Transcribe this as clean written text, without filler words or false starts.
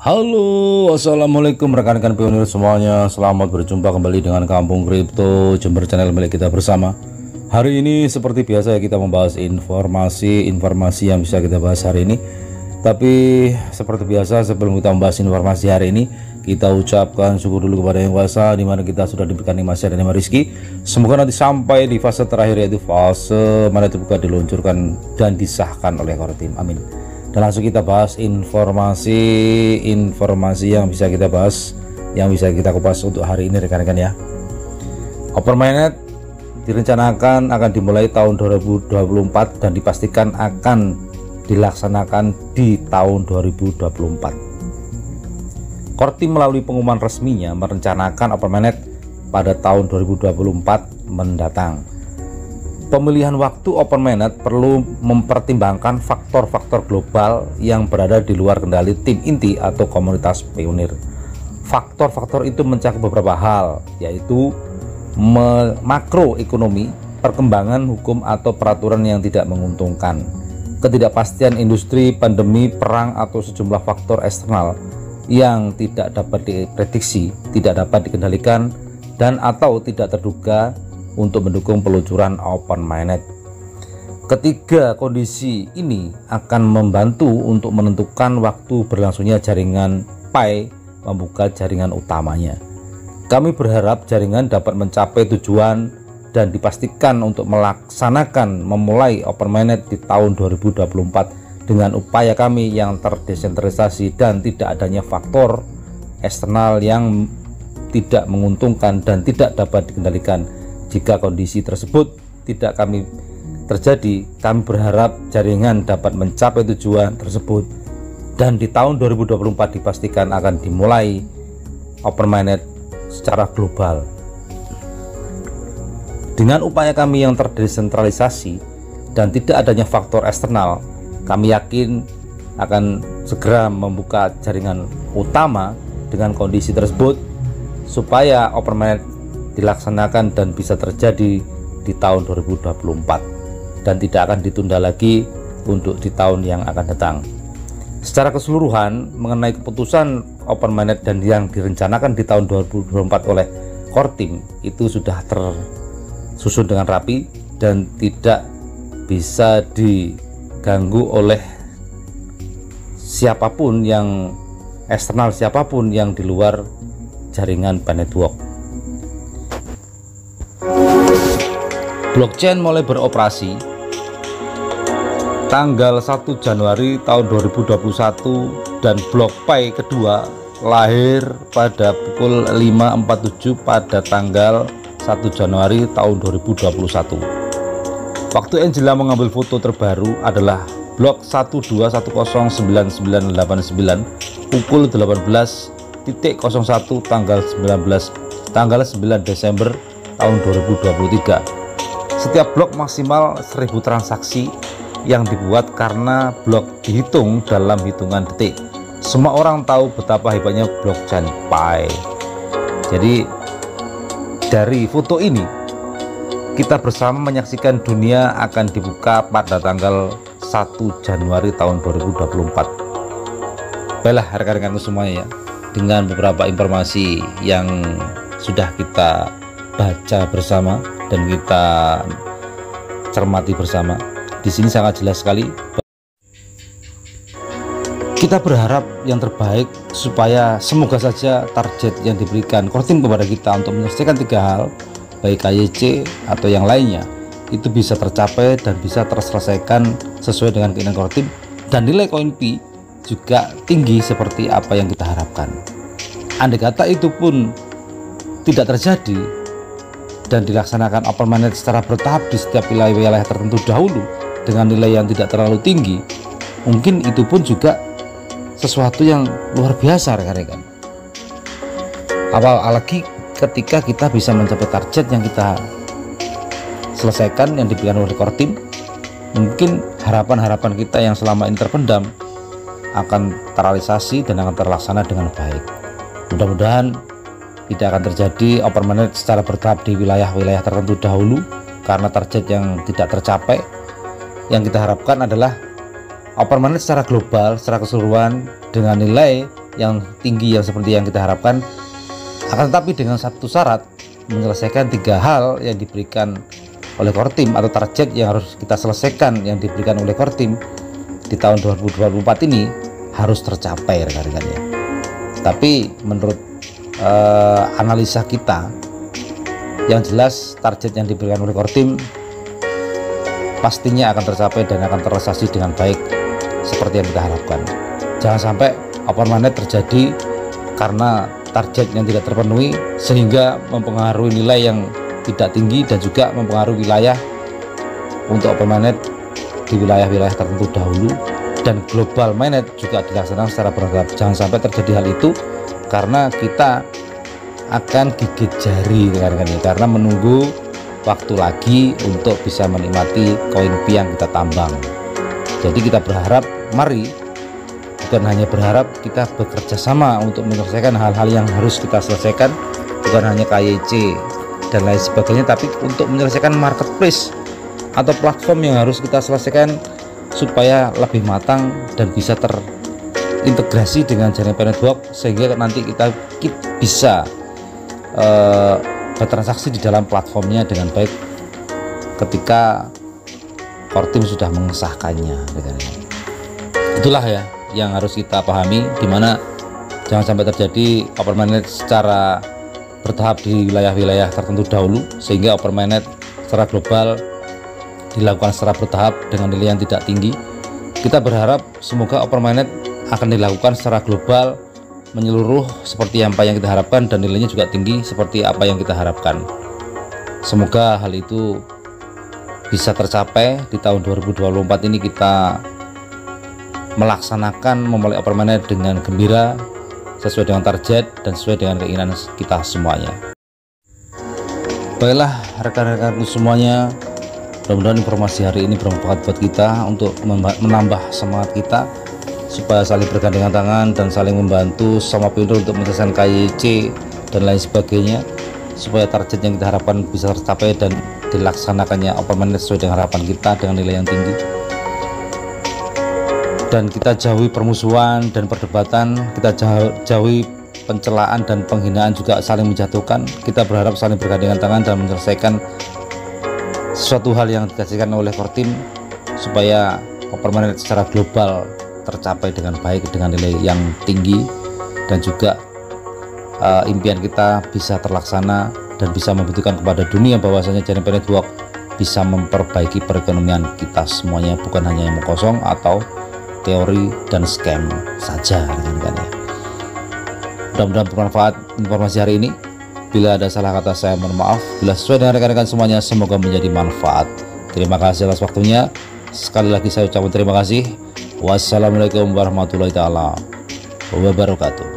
Halo, assalamualaikum rekan-rekan pionir semuanya. Selamat berjumpa kembali dengan Kampung Kripto Jember, channel milik kita bersama. Hari ini seperti biasa ya, kita membahas informasi yang bisa kita bahas hari ini. Tapi seperti biasa, sebelum kita membahas informasi hari ini, kita ucapkan syukur dulu kepada Yang Kuasa, dimana kita sudah diberikan nikmat dan nikmat rezeki. Semoga nanti sampai di fase terakhir, yaitu fase mana itu buka, diluncurkan dan disahkan oleh Kortim. Amin. Dan langsung kita bahas informasi yang bisa kita bahas, yang bisa kita kupas untuk hari ini rekan-rekan ya. Open Mainnet direncanakan akan dimulai tahun 2024 dan dipastikan akan dilaksanakan di tahun 2024. Kortim melalui pengumuman resminya merencanakan Open Mainnet pada tahun 2024 mendatang. Pemilihan waktu Open Mainnet perlu mempertimbangkan faktor-faktor global yang berada di luar kendali tim inti atau komunitas pionir. Faktor-faktor itu mencakup beberapa hal, yaitu makroekonomi, perkembangan hukum atau peraturan yang tidak menguntungkan, ketidakpastian industri, pandemi, perang, atau sejumlah faktor eksternal yang tidak dapat diprediksi, tidak dapat dikendalikan, dan atau tidak terduga untuk mendukung peluncuran Open Mainnet. Ketiga kondisi ini akan membantu untuk menentukan waktu berlangsungnya jaringan Pi membuka jaringan utamanya. Kami berharap jaringan dapat mencapai tujuan dan dipastikan untuk melaksanakan memulai Open Mainnet di tahun 2024 dengan upaya kami yang terdesentralisasi dan tidak adanya faktor eksternal yang tidak menguntungkan dan tidak dapat dikendalikan. Jika kondisi tersebut tidak terjadi, kami berharap jaringan dapat mencapai tujuan tersebut dan di tahun 2024 dipastikan akan dimulai Open Mainnet secara global. Dengan upaya kami yang terdesentralisasi dan tidak adanya faktor eksternal, kami yakin akan segera membuka jaringan utama dengan kondisi tersebut supaya Open Mainnet dilaksanakan dan bisa terjadi di tahun 2024 dan tidak akan ditunda lagi untuk di tahun yang akan datang. Secara keseluruhan mengenai keputusan Open Mainnet dan yang direncanakan di tahun 2024 oleh Kortim itu sudah tersusun dengan rapi dan tidak bisa diganggu oleh siapapun yang eksternal, siapapun yang di luar jaringan Pi Network. Blockchain mulai beroperasi tanggal 1 Januari tahun 2021 dan blok Pi kedua lahir pada pukul 5.47 pada tanggal 1 Januari tahun 2021. Waktu Angela mengambil foto terbaru adalah blok 121099989 pukul 18.01 tanggal 9 Desember tahun 2023. Setiap blok maksimal 1000 transaksi yang dibuat karena blok dihitung dalam hitungan detik. Semua orang tahu betapa hebatnya blockchain Pi. Jadi dari foto ini kita bersama menyaksikan dunia akan dibuka pada tanggal 1 Januari tahun 2024. Baiklah rekan-rekanku semuanya ya, dengan beberapa informasi yang sudah kita baca bersama dan kita cermati bersama. Di sini sangat jelas sekali. Kita berharap yang terbaik supaya semoga saja target yang diberikan Kortim kepada kita untuk menyelesaikan 3 hal, baik KYC atau yang lainnya, itu bisa tercapai dan bisa terselesaikan sesuai dengan keinginan Kortim, dan nilai koin Pi juga tinggi seperti apa yang kita harapkan. Andai kata itu pun tidak terjadi dan dilaksanakan Open Mainnet secara bertahap di setiap wilayah tertentu dahulu dengan nilai yang tidak terlalu tinggi, mungkin itu pun juga sesuatu yang luar biasa rekan-rekan. Apalagi ketika kita bisa mencapai target yang kita selesaikan yang diberikan oleh Kortim, mungkin harapan-harapan kita yang selama ini terpendam akan terrealisasi dan akan terlaksana dengan baik. Mudah-mudahan tidak akan terjadi Open Mainnet secara bertahap di wilayah-wilayah tertentu dahulu karena target yang tidak tercapai. Yang kita harapkan adalah Open Mainnet secara global, secara keseluruhan dengan nilai yang tinggi yang seperti yang kita harapkan, akan tetapi dengan satu syarat, menyelesaikan 3 hal yang diberikan oleh core team atau target yang harus kita selesaikan yang diberikan oleh core team di tahun 2024 ini harus tercapai rekan-rekan ya. Tapi menurut analisa kita, yang jelas target yang diberikan oleh core team pastinya akan tercapai dan akan terrealisasi dengan baik seperti yang kita harapkan. Jangan sampai open minded terjadi karena target yang tidak terpenuhi sehingga mempengaruhi nilai yang tidak tinggi dan juga mempengaruhi wilayah untuk open minded di wilayah-wilayah tertentu dahulu, dan global minded juga dilaksanakan secara bertahap. Jangan sampai terjadi hal itu karena kita akan gigit jari rekan-rekan ya, karena menunggu waktu lagi untuk bisa menikmati koin Pi yang kita tambang. Jadi kita berharap, mari bukan hanya berharap, kita bekerja sama untuk menyelesaikan hal-hal yang harus kita selesaikan, bukan hanya KYC dan lain sebagainya, tapi untuk menyelesaikan marketplace atau platform yang harus kita selesaikan supaya lebih matang dan bisa terintegrasi dengan jaringan Pi Network, sehingga nanti kita bisa bertransaksi di dalam platformnya dengan baik ketika core team sudah mengesahkannya. Itulah ya yang harus kita pahami, dimana jangan sampai terjadi open minded secara bertahap di wilayah-wilayah tertentu dahulu, sehingga open minded secara global dilakukan secara bertahap dengan nilai yang tidak tinggi. Kita berharap semoga open minded akan dilakukan secara global menyeluruh seperti apa yang kita harapkan, dan nilainya juga tinggi seperti apa yang kita harapkan. Semoga hal itu bisa tercapai di tahun 2024 ini. Kita melaksanakan memulai open minded dengan gembira, sesuai dengan target dan sesuai dengan keinginan kita semuanya. Baiklah rekan-rekanku semuanya, mudah-mudahan informasi hari ini bermanfaat buat kita untuk menambah semangat kita supaya saling bergandengan tangan dan saling membantu sama pintu untuk menyelesaikan KYC dan lain sebagainya, supaya target yang kita harapkan bisa tercapai dan dilaksanakannya open minded sesuai dengan harapan kita dengan nilai yang tinggi. Dan kita jauhi permusuhan dan perdebatan, kita jauhi pencelaan dan penghinaan juga saling menjatuhkan. Kita berharap saling bergandengan tangan dan menyelesaikan sesuatu hal yang dikasihkan oleh core team supaya open minded secara global tercapai dengan baik dengan nilai yang tinggi, dan juga impian kita bisa terlaksana dan bisa membuktikan kepada dunia bahwasanya jaringan Pi Network bisa memperbaiki perekonomian kita semuanya, bukan hanya yang kosong atau teori dan scam saja rekan-rekan ya. Mudah-mudahan bermanfaat informasi hari ini. Bila ada salah kata saya mohon maaf. Bila sesuai dengan rekan-rekan semuanya, semoga menjadi manfaat. Terima kasih atas waktunya. Sekali lagi saya ucapkan terima kasih. Wassalamualaikum warahmatullahi wabarakatuh.